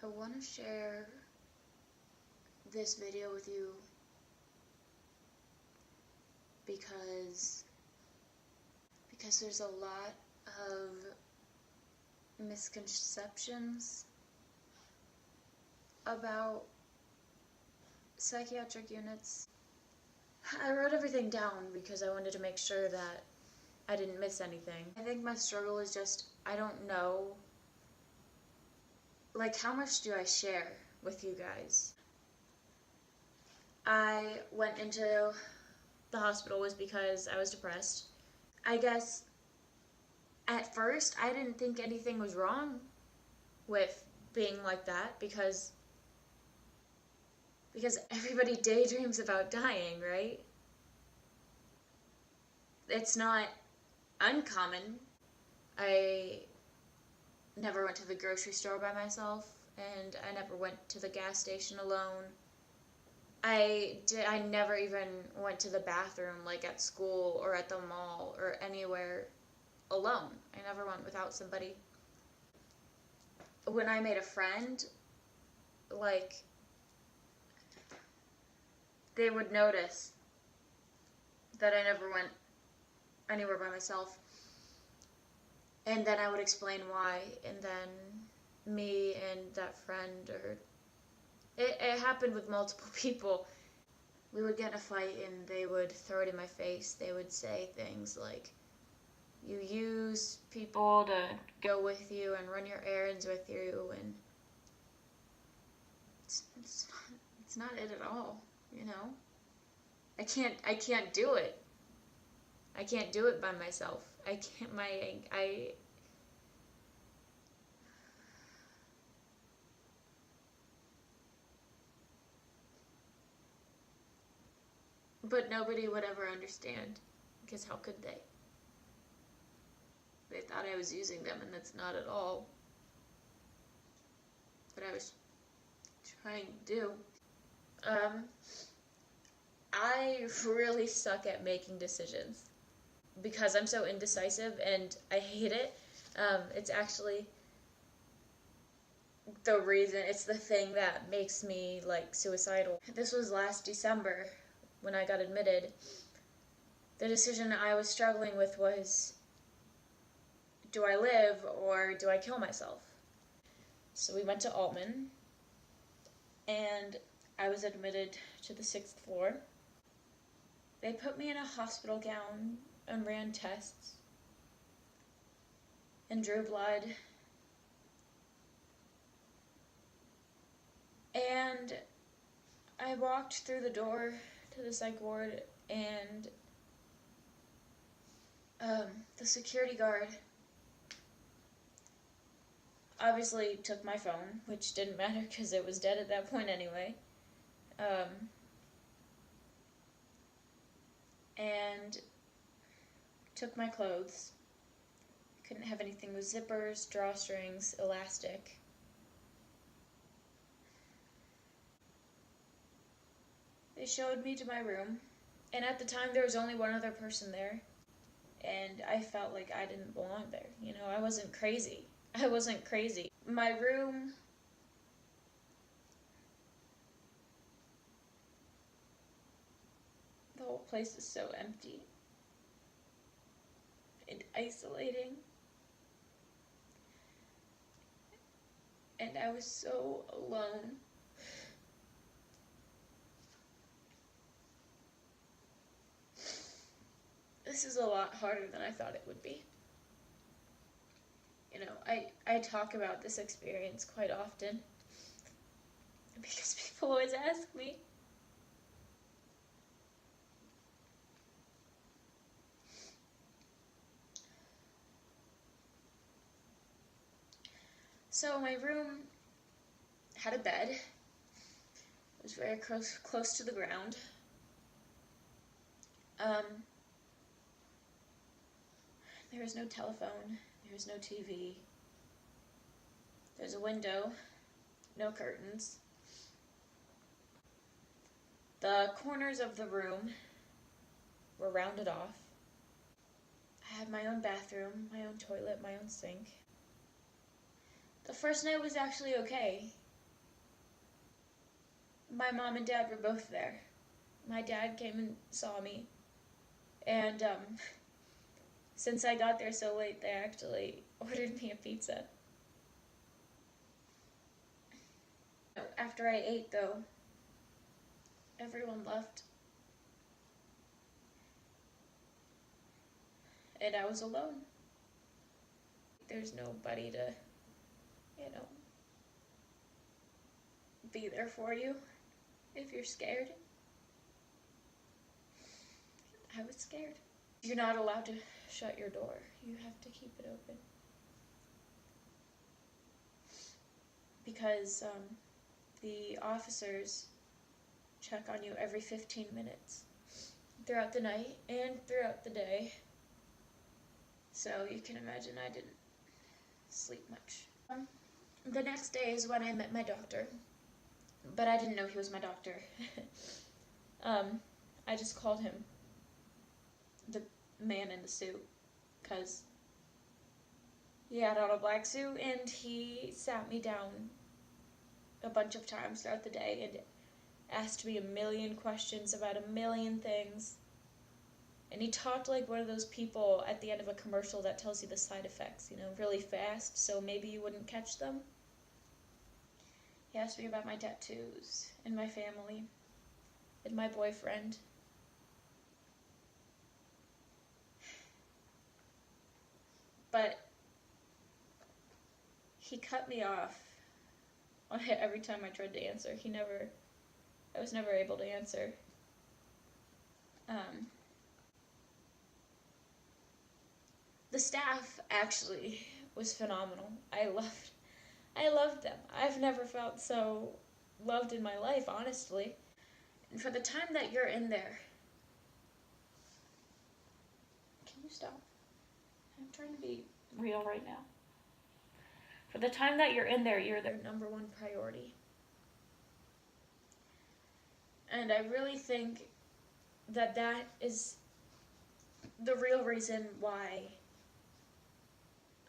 I want to share this video with you because there's a lot of misconceptions about psychiatric units. I wrote everything down because I wanted to make sure that I didn't miss anything. I think my struggle is just, I don't know, like, how much do I share with you guys? I went into the hospital was because I was depressed. I guess at first I didn't think anything was wrong with being like that because everybody daydreams about dying, right? It's not uncommon. I never went to the grocery store by myself, and I never went to the gas station alone. I never even went to the bathroom, like at school or at the mall or anywhere alone. I never went without somebody. When I made a friend, like, they would notice that I never went anywhere by myself. And then I would explain why, and then me and that friend, or it happened with multiple people. We would get in a fight and they would throw it in my face. They would say things like, you use people to go with you and run your errands with you, and it's not it at all, you know? I can't do it. I can't do it by myself. I can't, but nobody would ever understand, because how could they? They thought I was using them, and that's not at all what I was trying to do. I really suck at making decisions because I'm so indecisive and I hate it. It's actually it's the thing that makes me, like, suicidal. This was last December when I got admitted. The decision I was struggling with was, do I live or do I kill myself? So we went to Altman, and I was admitted to the 6th floor. They put me in a hospital gown and ran tests and drew blood. And I walked through the door to the psych ward, and the security guard obviously took my phone, which didn't matter because it was dead at that point anyway. And took my clothes. Couldn't have anything with zippers, drawstrings, elastic. They showed me to my room, and at the time there was only one other person there, and I felt like I didn't belong there. You know, I wasn't crazy. My room, the whole place is so empty and isolating, and I was so alone. This is a lot harder than I thought it would be. You know, I talk about this experience quite often because people always ask me. So my room had a bed. It was very close to the ground. There was no telephone. There was no TV. There's a window. No curtains. The corners of the room were rounded off. I had my own bathroom, my own toilet, my own sink. The first night was actually okay. my mom and dad were both there. My dad came and saw me, and since I got there so late, they actually ordered me a pizza. After I ate, though, everyone left. And I was alone. There's nobody to, be there for you if you're scared. I was scared. You're not allowed to shut your door. You have to keep it open. Because the officers check on you every 15 minutes throughout the night and throughout the day. So you can imagine I didn't sleep much. The next day is when I met my doctor, but I didn't know he was my doctor. I just called him the man in the suit, because he had on a black suit, and he sat me down a bunch of times throughout the day and asked me a million questions about a million things. And he talked like one of those people at the end of a commercial that tells you the side effects, really fast, so maybe you wouldn't catch them. He asked me about my tattoos, and my family, and my boyfriend. But he cut me off every time I tried to answer. I was never able to answer. The staff actually was phenomenal. I loved them. I've never felt so loved in my life, honestly. And for the time that you're in there, can you stop? I'm trying to be real right now. For the time that you're in there, you're their number one priority. And I really think that is the real reason why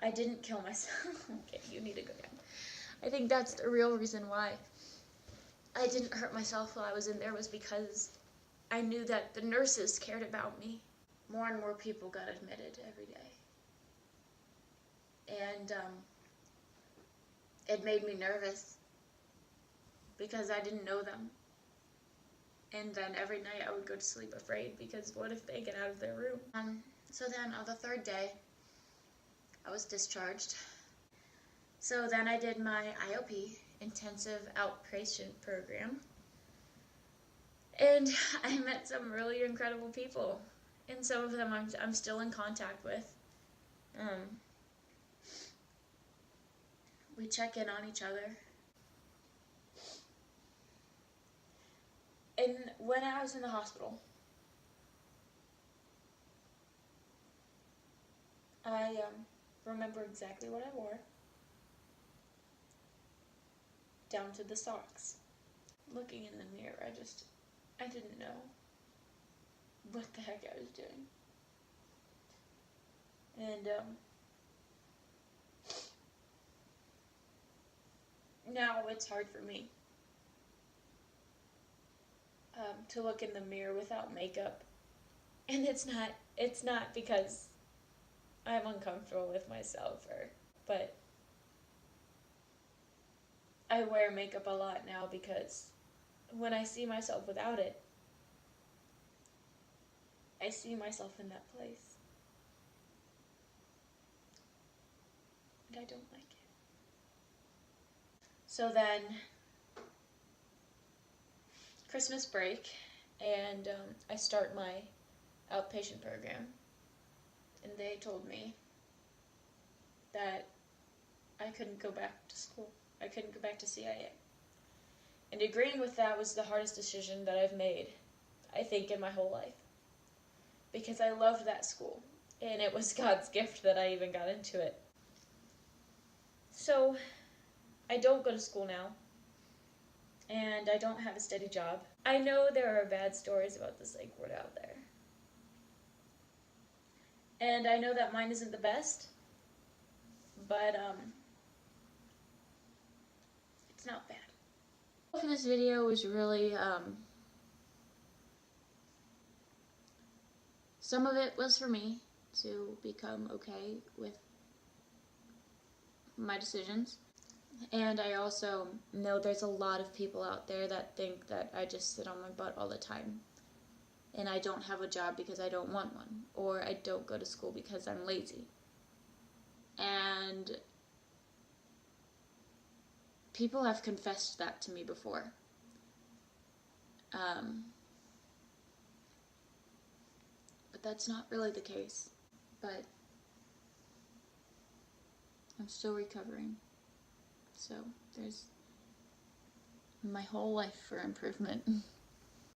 I didn't kill myself. Okay, you need to go down. I think that's the real reason why I didn't hurt myself while I was in there, was because I knew that the nurses cared about me. More and more people got admitted every day. And it made me nervous because I didn't know them. And then every night I would go to sleep afraid, because what if they get out of their room? So then on the third day, I was discharged. So then I did my IOP, intensive outpatient program. And I met some really incredible people. And some of them I'm still in contact with. We check in on each other. And when I was in the hospital, I remember exactly what I wore, down to the socks. Looking in the mirror, I didn't know what the heck I was doing. And now it's hard for me to look in the mirror without makeup. And it's not because I'm uncomfortable with myself, but I wear makeup a lot now because when I see myself without it, I see myself in that place. And I don't like it. So then, Christmas break, and I start my outpatient program, and they told me that I couldn't go back to school. I couldn't go back to CIA. And agreeing with that was the hardest decision that I've made, I think, in my whole life. Because I loved that school, and it was God's gift that I even got into it. So, I don't go to school now, and I don't have a steady job. I know there are bad stories about the psych ward out there. And I know that mine isn't the best, but it's not bad. For this video was really, some of it was for me to become okay with my decisions. And I also know there's a lot of people out there that think that I just sit on my butt all the time. And I don't have a job because I don't want one. Or I don't go to school because I'm lazy. And people have confessed that to me before. But that's not really the case. But I'm still recovering. So there's my whole life for improvement.